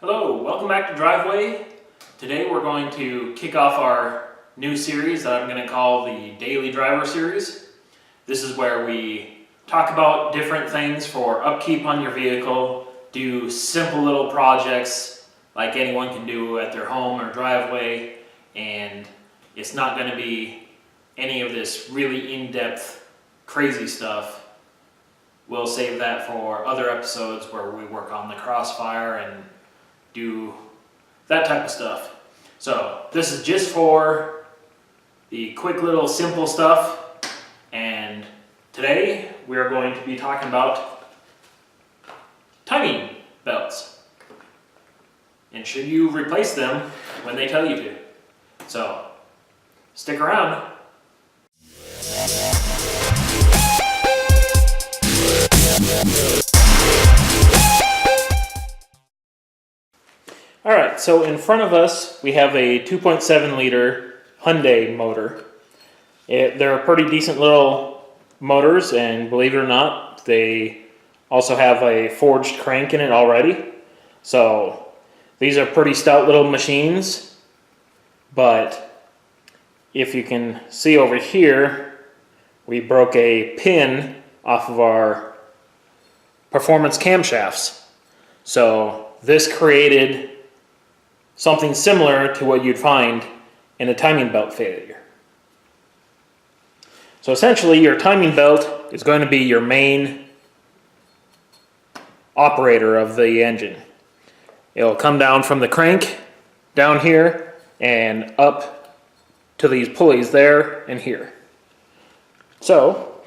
Hello, welcome back to Driveway. Today we're going to kick off our new series that I'm going to call the Daily Driver Series. This is where we talk about different things for upkeep on your vehicle, do simple little projects like anyone can do at their home or driveway, and it's not going to be any of this really in-depth crazy stuff. We'll save that for other episodes where we work on the Crossfire and do that type of stuff. So this is just for the quick little simple stuff, and today we are going to be talking about timing belts and should you replace them when they tell you to. So stick around. Alright, so in front of us we have a 2.7 liter Hyundai motor. They're pretty decent little motors, and believe it or not, they also have a forged crank in it already. So these are pretty stout little machines, but if you can see over here, we broke a pin off of our performance camshafts. So this created something similar to what you'd find in a timing belt failure. So essentially your timing belt is going to be your main operator of the engine. It'll come down from the crank down here and up to these pulleys there and here. So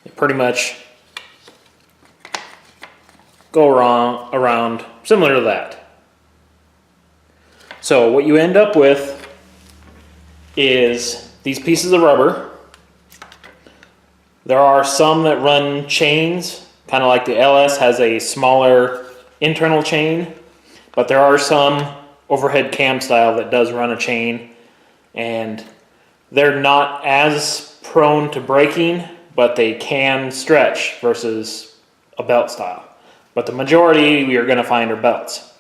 it pretty much go around similar to that. So what you end up with is these pieces of rubber. There are some that run chains, kind of like the LS has a smaller internal chain, but there are some overhead cam style that does run a chain, and they're not as prone to breaking, but they can stretch versus a belt style. But the majority we are going to find are belts.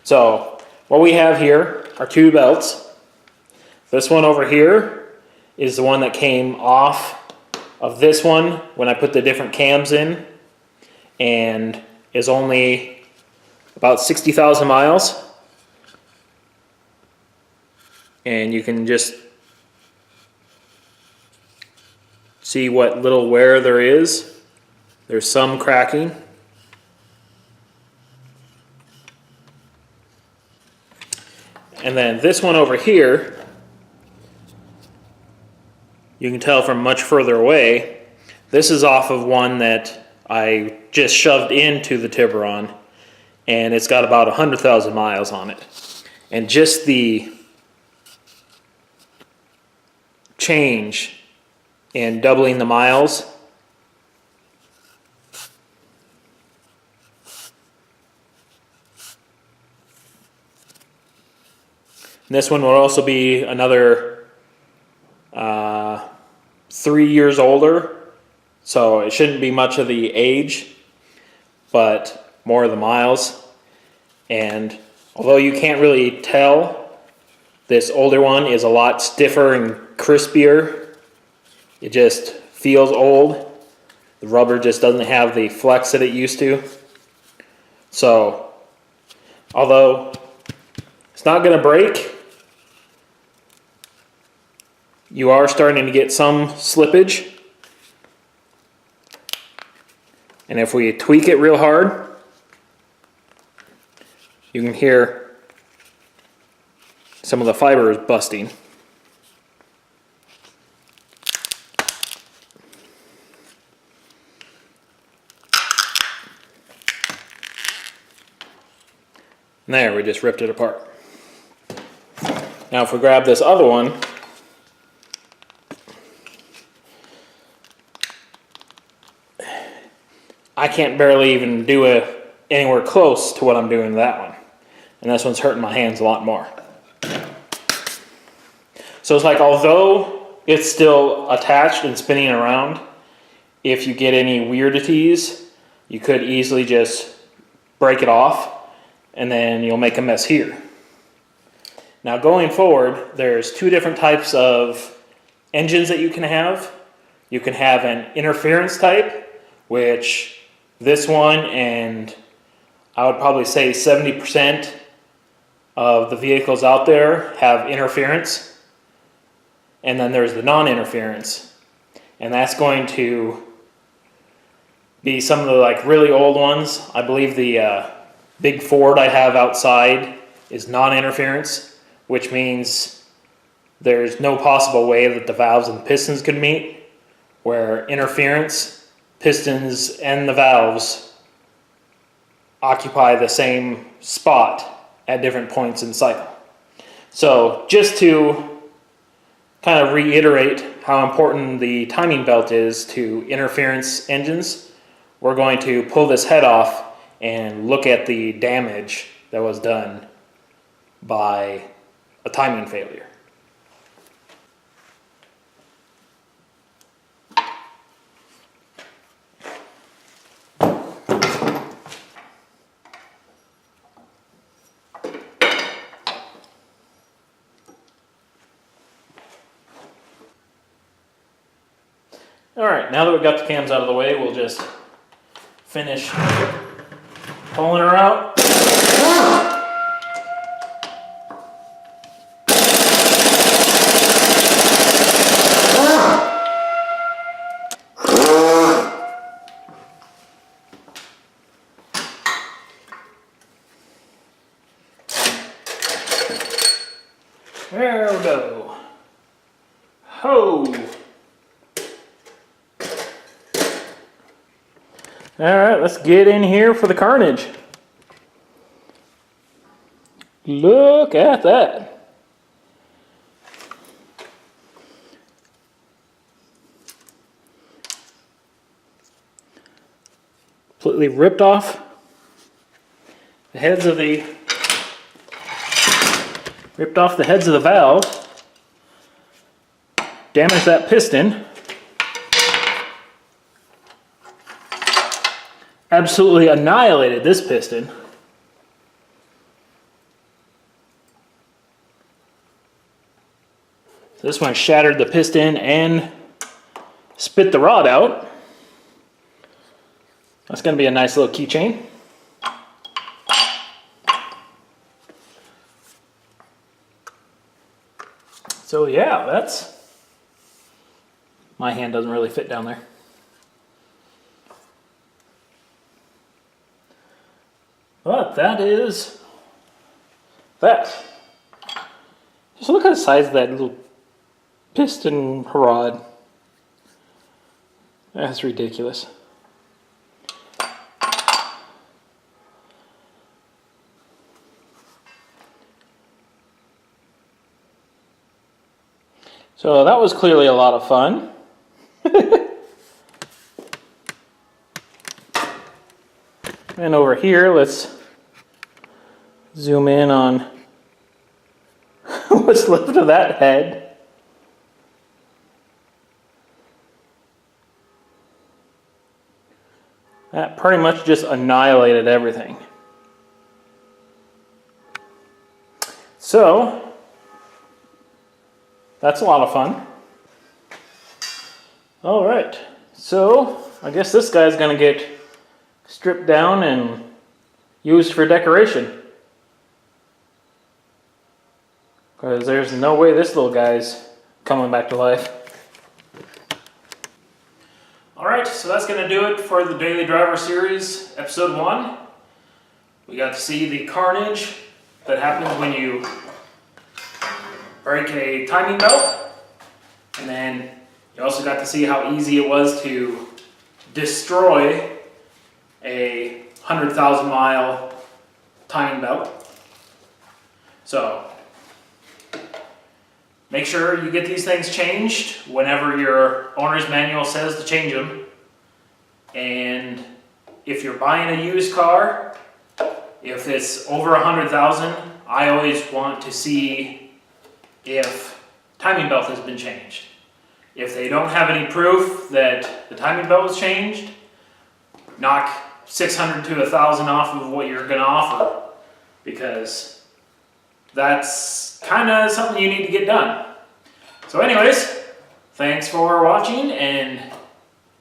So what we have here are two belts. This one over here is the one that came off of this one when I put the different cams in, and is only about 60,000 miles. And you can just see what little wear there is. There's some cracking. And then this one over here, you can tell from much further away, this is off of one that I just shoved into the Tiburon, and it's got about 100,000 miles on it. And just the change in doubling the miles this one will also be another 3 years older, so it shouldn't be much of the age, but more of the miles. And although you can't really tell, this older one is a lot stiffer and crispier. It just feels old. The rubber just doesn't have the flex that it used to. So, although it's not going to break, you are starting to get some slippage. And if we tweak it real hard, you can hear some of the fibers busting. And there, we just ripped it apart. Now if we grab this other one, I can't barely even do anywhere close to what I'm doing to that one. And this one's hurting my hands a lot more. So it's like, although it's still attached and spinning around, if you get any weirdities, you could easily just break it off, and then you'll make a mess here. Now going forward, there's two different types of engines that you can have. You can have an interference type, which this one and I would probably say 70% of the vehicles out there have interference. And then there's the non-interference. And that's going to be some of the like really old ones. I believe the big Ford I have outside is non-interference, which means there's no possible way that the valves and pistons could meet, where interference, pistons, and the valves occupy the same spot at different points in the cycle. So just to kind of reiterate how important the timing belt is to interference engines, we're going to pull this head off and look at the damage that was done by a timing failure. All right, now that we've got the cams out of the way, we'll just finish pulling her out. There we go. Ho! All right, let's get in here for the carnage. Look at that. Completely ripped off the heads of the valve. Damaged that piston. Absolutely annihilated this piston. So this one shattered the piston and spit the rod out. That's going to be a nice little keychain. So yeah, that's... My hand doesn't really fit down there. But that is that. Just look at the size of that little piston rod. That's ridiculous. So that was clearly a lot of fun. And over here, let's zoom in on what's left of that head. That pretty much just annihilated everything. So, that's a lot of fun. All right, so I guess this guy's gonna get stripped down and used for decoration. Because there's no way this little guy's coming back to life. Alright, so that's going to do it for the Daily Driver Series, Episode 1. We got to see the carnage that happens when you break a timing belt. And then you also got to see how easy it was to destroy a 100,000 mile timing belt. So make sure you get these things changed whenever your owner's manual says to change them. And if you're buying a used car, if it's over 100,000, I always want to see if timing belt has been changed. If they don't have any proof that the timing belt was changed, knock $600 to $1,000 off of what you're gonna offer, because that's kind of something you need to get done. So anyways, thanks for watching, and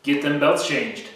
get them belts changed.